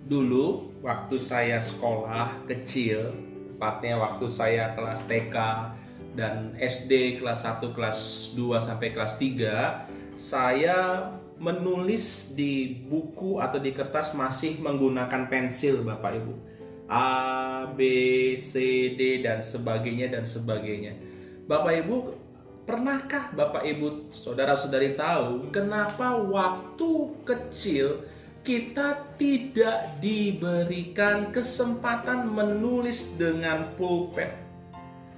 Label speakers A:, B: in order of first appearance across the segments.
A: Dulu waktu saya sekolah kecil, tepatnya waktu saya kelas TK dan SD kelas 1, kelas 2 sampai kelas 3, saya menulis di buku atau di kertas masih menggunakan pensil, Bapak Ibu. A, B, C, D dan sebagainya dan sebagainya. Bapak Ibu, pernahkah Bapak Ibu, saudara-saudari tahu kenapa waktu kecil kita tidak diberikan kesempatan menulis dengan pulpen?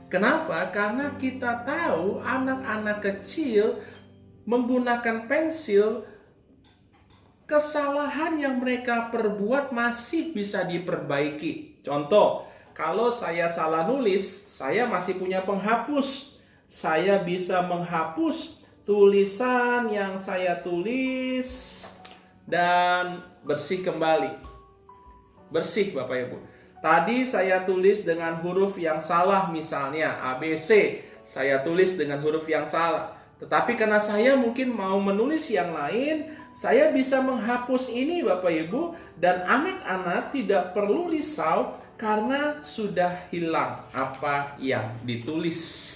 A: Kenapa? Karena kita tahu anak-anak kecil menggunakan pensil, kesalahan yang mereka perbuat masih bisa diperbaiki. Contoh, kalau saya salah nulis, saya masih punya penghapus. Saya bisa menghapus tulisan yang saya tulis dan bersih kembali. Bersih, Bapak Ibu. Tadi saya tulis dengan huruf yang salah, misalnya ABC. Saya tulis dengan huruf yang salah. Tetapi karena saya mungkin mau menulis yang lain, saya bisa menghapus ini, Bapak Ibu. Dan anak-anak tidak perlu risau karena sudah hilang apa yang ditulis.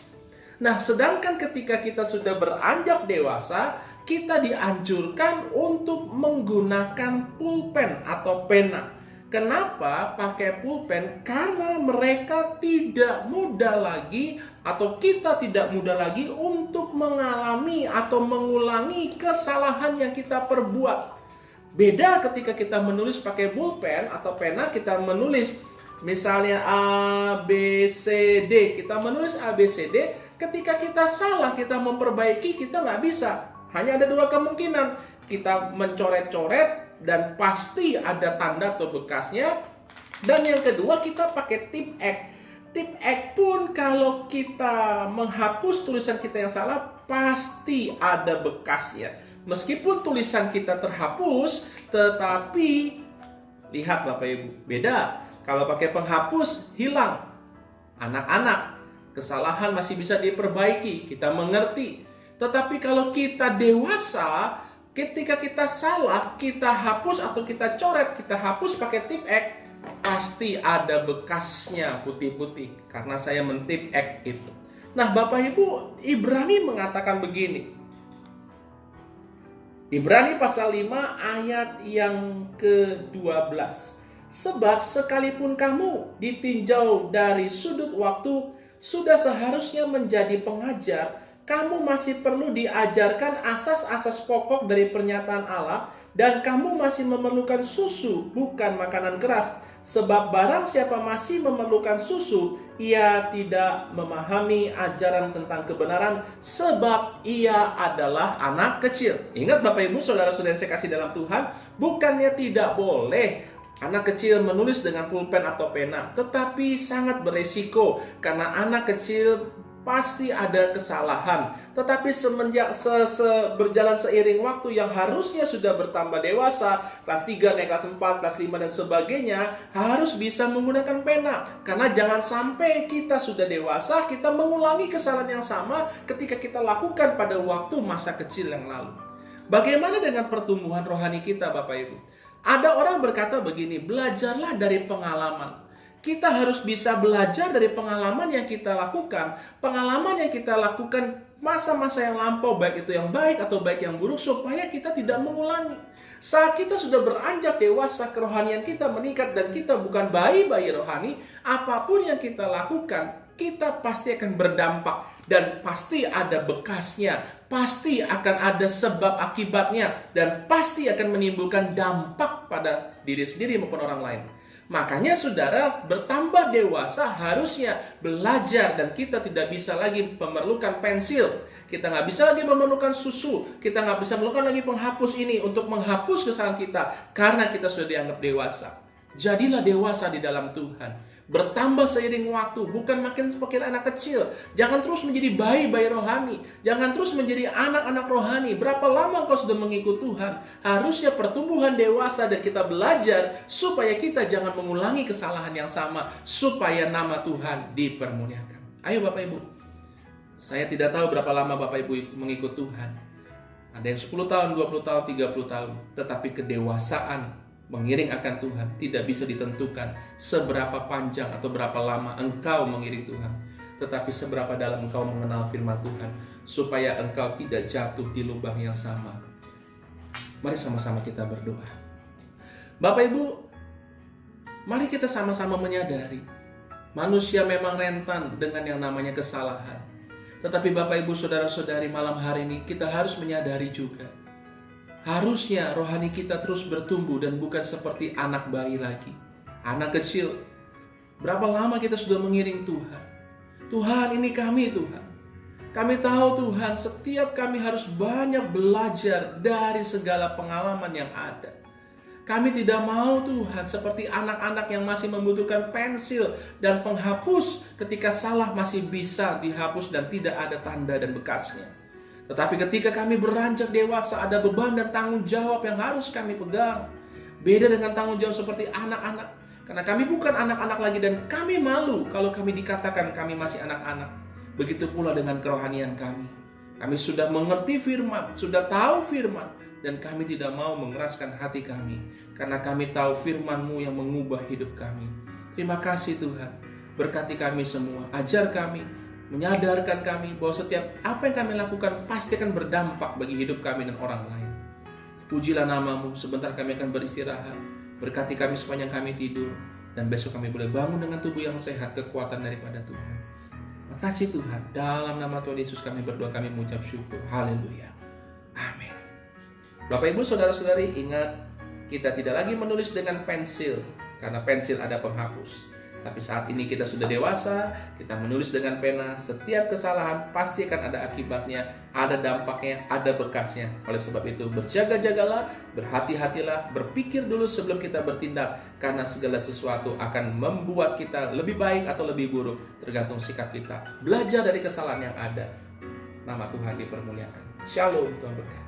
A: Nah, sedangkan ketika kita sudah beranjak dewasa, kita dianjurkan untuk menggunakan pulpen atau pena. Kenapa pakai pulpen? Karena mereka tidak mudah lagi atau kita tidak mudah lagi untuk mengalami atau mengulangi kesalahan yang kita perbuat. Beda ketika kita menulis pakai pulpen atau pena, kita menulis misalnya A, B, C, D. Kita menulis A, B, C, D. Ketika kita salah, kita memperbaiki, kita nggak bisa. Hanya ada dua kemungkinan. Kita mencoret-coret dan pasti ada tanda atau bekasnya. Dan yang kedua, kita pakai tip X. Tip X pun kalau kita menghapus tulisan kita yang salah, pasti ada bekasnya. Meskipun tulisan kita terhapus, tetapi lihat Bapak Ibu, beda. Kalau pakai penghapus, hilang. Anak-anak, kesalahan masih bisa diperbaiki, kita mengerti. Tetapi kalau kita dewasa, ketika kita salah, kita hapus atau kita coret, kita hapus pakai tip X, pasti ada bekasnya putih-putih. Karena saya mentip X itu. Nah, Bapak Ibu, Ibrani mengatakan begini. Ibrani pasal 5 ayat yang ke-12. Sebab sekalipun kamu ditinjau dari sudut waktu, sudah seharusnya menjadi pengajar, kamu masih perlu diajarkan asas-asas pokok dari pernyataan Allah, dan kamu masih memerlukan susu, bukan makanan keras. Sebab barang siapa masih memerlukan susu, ia tidak memahami ajaran tentang kebenaran, sebab ia adalah anak kecil. Ingat Bapak Ibu, saudara-saudara yang saya kasih dalam Tuhan, bukannya tidak boleh anak kecil menulis dengan pulpen atau pena, tetapi sangat beresiko karena anak kecil pasti ada kesalahan. Tetapi semenjak berjalan seiring waktu yang harusnya sudah bertambah dewasa, kelas 3 naik kelas 4, kelas 5 dan sebagainya, harus bisa menggunakan pena. Karena jangan sampai kita sudah dewasa, kita mengulangi kesalahan yang sama ketika kita lakukan pada waktu masa kecil yang lalu. Bagaimana dengan pertumbuhan rohani kita, Bapak Ibu? Ada orang berkata begini, belajarlah dari pengalaman. Kita harus bisa belajar dari pengalaman yang kita lakukan. Pengalaman yang kita lakukan masa-masa yang lampau, baik itu yang baik atau baik yang buruk, supaya kita tidak mengulangi. Saat kita sudah beranjak dewasa, kerohanian kita meningkat dan kita bukan bayi-bayi rohani, apapun yang kita lakukan, kita pasti akan berdampak dan pasti ada bekasnya, pasti akan ada sebab akibatnya, dan pasti akan menimbulkan dampak pada diri sendiri maupun orang lain. Makanya saudara, bertambah dewasa harusnya belajar, dan kita tidak bisa lagi memerlukan pensil, kita nggak bisa lagi memerlukan susu, kita nggak bisa memerlukan lagi penghapus ini untuk menghapus kesalahan kita, karena kita sudah dianggap dewasa. Jadilah dewasa di dalam Tuhan. Bertambah seiring waktu, bukan makin semakin anak kecil. Jangan terus menjadi bayi-bayi rohani. Jangan terus menjadi anak-anak rohani. Berapa lama kau sudah mengikut Tuhan? Harusnya pertumbuhan dewasa dan kita belajar supaya kita jangan mengulangi kesalahan yang sama, supaya nama Tuhan dipermuliakan. Ayo Bapak Ibu. Saya tidak tahu berapa lama Bapak Ibu mengikut Tuhan. Ada yang 10 tahun, 20 tahun, 30 tahun. Tetapi kedewasaan Mengiring akan Tuhan tidak bisa ditentukan seberapa panjang atau berapa lama engkau mengiring Tuhan, tetapi seberapa dalam engkau mengenal firman Tuhan, supaya engkau tidak jatuh di lubang yang sama. Mari sama-sama kita berdoa. Bapak Ibu, mari kita sama-sama menyadari manusia memang rentan dengan yang namanya kesalahan. Tetapi Bapak Ibu saudara-saudari, malam hari ini kita harus menyadari juga, harusnya rohani kita terus bertumbuh dan bukan seperti anak bayi lagi, anak kecil. Berapa lama kita sudah mengiring Tuhan? Tuhan, ini kami Tuhan. Kami tahu Tuhan, setiap kami harus banyak belajar dari segala pengalaman yang ada. Kami tidak mau Tuhan seperti anak-anak yang masih membutuhkan pensil dan penghapus, ketika salah masih bisa dihapus dan tidak ada tanda dan bekasnya. Tetapi ketika kami beranjak dewasa, ada beban dan tanggung jawab yang harus kami pegang. Beda dengan tanggung jawab seperti anak-anak. Karena kami bukan anak-anak lagi dan kami malu kalau kami dikatakan kami masih anak-anak. Begitu pula dengan kerohanian kami. Kami sudah mengerti firman, sudah tahu firman, dan kami tidak mau mengeraskan hati kami, karena kami tahu firman-Mu yang mengubah hidup kami. Terima kasih Tuhan. Berkati kami semua, ajar kami, menyadarkan kami bahwa setiap apa yang kami lakukan pasti akan berdampak bagi hidup kami dan orang lain. Pujilah nama-Mu. Sebentar kami akan beristirahat. Berkati kami sepanjang kami tidur, dan besok kami boleh bangun dengan tubuh yang sehat, kekuatan daripada Tuhan. Makasih Tuhan. Dalam nama Tuhan Yesus kami berdoa, kami mengucap syukur. Haleluya. Amin. Bapak Ibu saudara-saudari, ingat, kita tidak lagi menulis dengan pensil, karena pensil ada penghapus. Tapi saat ini kita sudah dewasa, kita menulis dengan pena. Setiap kesalahan pasti akan ada akibatnya, ada dampaknya, ada bekasnya. Oleh sebab itu, berjaga-jagalah, berhati-hatilah, berpikir dulu sebelum kita bertindak, karena segala sesuatu akan membuat kita lebih baik atau lebih buruk, tergantung sikap kita. Belajar dari kesalahan yang ada. Nama Tuhan dipermuliakan. Shalom, Tuhan berkati.